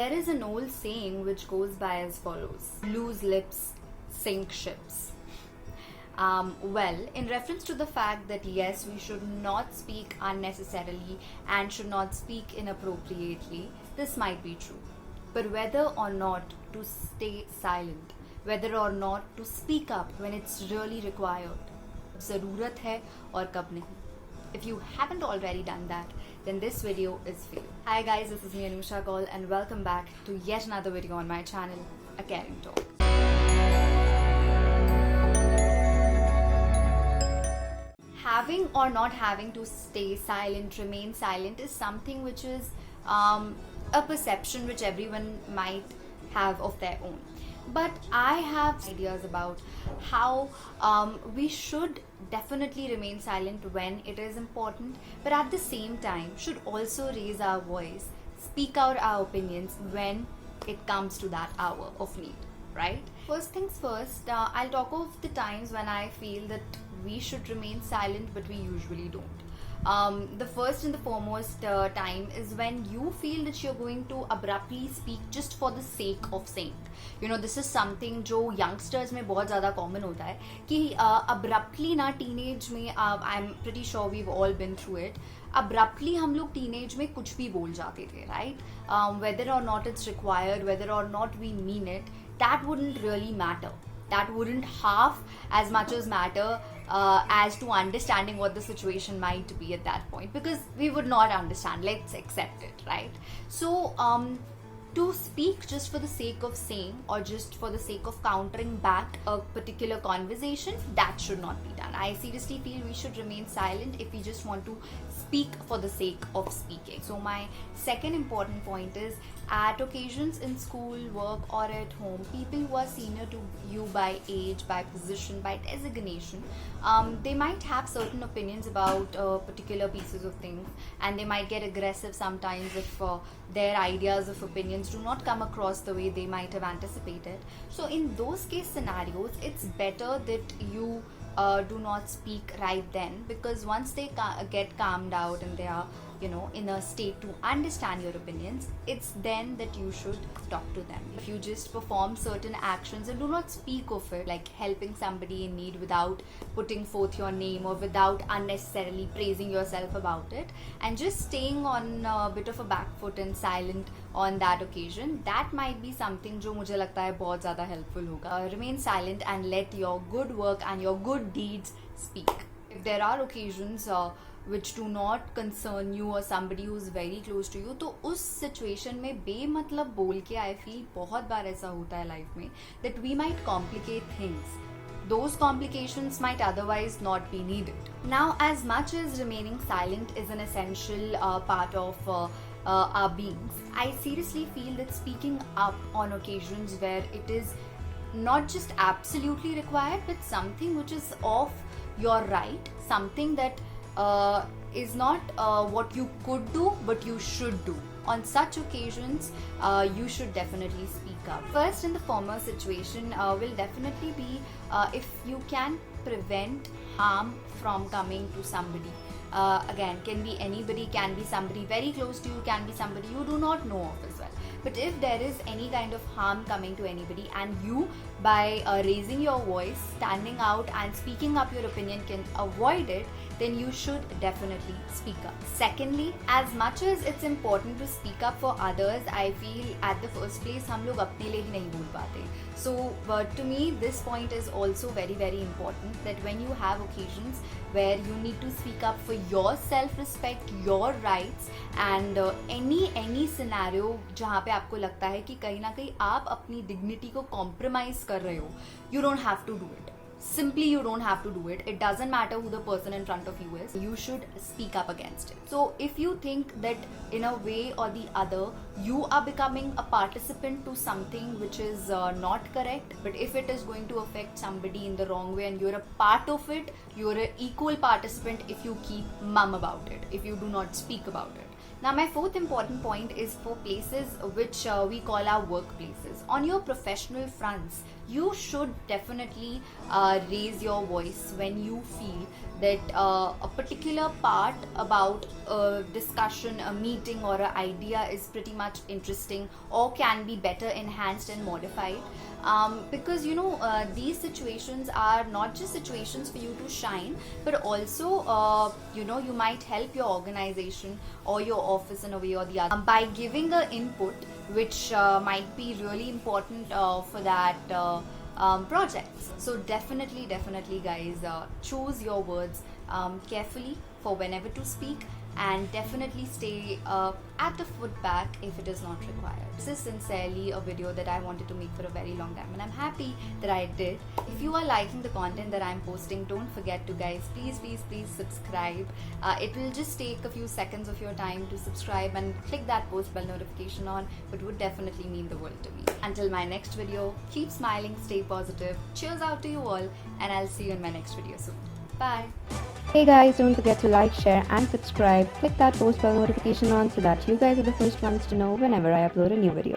There is an old saying which goes by as follows: loose lips sink ships. Well, in reference to the fact that yes, we should not speak unnecessarily and should not speak inappropriately, this might be true. But whether or not to stay silent, whether or not to speak up when it's really required, ज़रूरत है और कब नहीं. If you haven't already done that, then this video is for you. Hi guys, this is me Anusha Kaul and welcome back to yet another video on my channel, A Caring Talk. Having or not having to stay silent, remain silent is something which is a perception which everyone might have of their own. But I have ideas about how we should definitely remain silent when it is important, but at the same time should also raise our voice, speak out our opinions when it comes to that hour of need, right? First things first, I'll talk of the times when I feel that we should remain silent, but we usually don't. The first and the foremost time is when you feel that you're going to abruptly speak just for the sake of saying. You know, this is something जो youngsters में बहुत ज़्यादा common होता है कि abruptly ना teenage में I'm pretty sure we've all been through it. Abruptly हम लोग teenage में कुछ भी बोल जाते थे, right? Whether or not it's required, whether or not we mean it, that wouldn't really matter. That wouldn't half as much as matter as to understanding what the situation might be at that point, because we would not understand. Let's accept it, right? So to speak just for the sake of saying or just for the sake of countering back a particular conversation, that should not be done. I seriously feel we should remain silent if we just want to speak for the sake of speaking. So my second important point is, at occasions in school, work or at home, people who are senior to you by age, by position, by designation, they might have certain opinions about particular pieces of things, and they might get aggressive sometimes if their ideas of opinions do not come across the way they might have anticipated. So in those case scenarios, it's better that you do not speak right then, because once they get calmed out and they are, you know, in a state to understand your opinions, it's then that you should talk to them. If you just perform certain actions and do not speak of it, like helping somebody in need without putting forth your name or without unnecessarily praising yourself about it, and just staying on a bit of a back foot and silent on that occasion, that might be something जो मुझे लगता है बहुत ज़्यादा helpful होगा. Remain silent and let your good work and your good deeds speak. If there are occasions which do not concern you or somebody who is very close to you, तो उस situation में बेमतलब बोल के I feel बहुत बार ऐसा होता है life में that we might complicate things. Those complications might otherwise not be needed. Now, as much as remaining silent is an essential part of our beings, I seriously feel that speaking up on occasions where it is not just absolutely required, but something which is of your right, something that is not what you could do, but you should do. On such occasions, you should definitely speak up. First, in the former situation, will definitely be if you can prevent harm from coming to somebody. Again, can be anybody, can be somebody very close to you, can be somebody you do not know of as well. But if there is any kind of harm coming to anybody, and you, by raising your voice, standing out and speaking up your opinion, can avoid it, then you should definitely speak up. Secondly, as much as it's important to speak up for others, I feel at the first place हम लोग अपने लिए ही नहीं बोल पाते. So to me, this point is also very, very important, that when you have occasions where you need to speak up for your self-respect, your rights, and any scenario जहाँ पे आपको लगता है कि कहीं ना कहीं आप अपनी dignity को compromise कर रहे हो, you don't have to do it. Simply, you don't have to do it. It doesn't matter who the person in front of you is. You should speak up against it. So if you think that in a way or the other, you are becoming a participant to something which is not correct, but if it is going to affect somebody in the wrong way and you're a part of it, you're an equal participant if you keep mum about it, if you do not speak about it. Now, my fourth important point is for places which we call our workplaces. On your professional fronts, you should definitely raise your voice when you feel that a particular part about a discussion, a meeting, or an idea is pretty much interesting or can be better enhanced and modified. Because these situations are not just situations for you to shine, but also you might help your organization or your office in a way or the other by giving a input which might be really important for that projects. So definitely guys, choose your words carefully for whenever to speak, and definitely stay at the foot back if it is not required. This is sincerely a video that I wanted to make for a very long time, and I'm happy that I did. If you are liking the content that I'm posting, don't forget to, guys, please subscribe. It will just take a few seconds of your time to subscribe and click that post bell notification on, but would definitely mean the world to me. Until my next video, keep smiling, stay positive. Cheers out to you all, and I'll see you in my next video soon. Bye. Hey guys, don't forget to like, share and subscribe. Click that post bell notification on so that you guys are the first ones to know whenever I upload a new video.